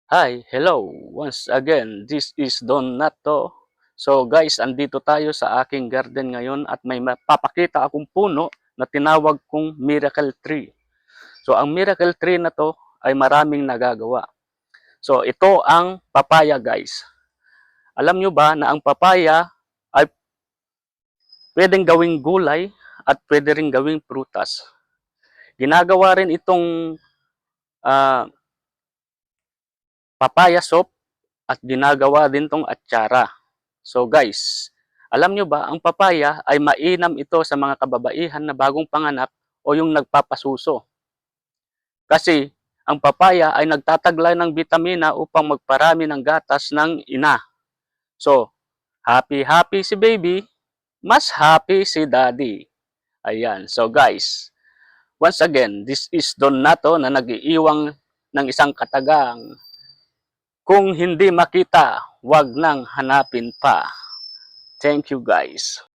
Hi, hello. Once again, this is Don Nato. So guys, andito tayo sa aking garden ngayon at may mapapakita akong puno na tinawag kong miracle tree. So ang miracle tree na to ay maraming nagagawa. So ito ang papaya guys. Alam nyo ba na ang papaya ay pwedeng gawing gulay at pwede rin gawing prutas. Ginagawa rin itong ah, papaya soup at ginagawa din tong atsara. So guys, alam nyo ba, ang papaya ay mainam ito sa mga kababaihan na bagong panganak o yung nagpapasuso. Kasi ang papaya ay nagtataglay ng bitamina upang magparami ng gatas ng ina. So, happy-happy si baby, mas happy si daddy. Ayan. So guys, once again, this is Don Nato na nag-iiwang ng isang katagang. Kung hindi makita, wag nang hanapin pa. Thank you guys.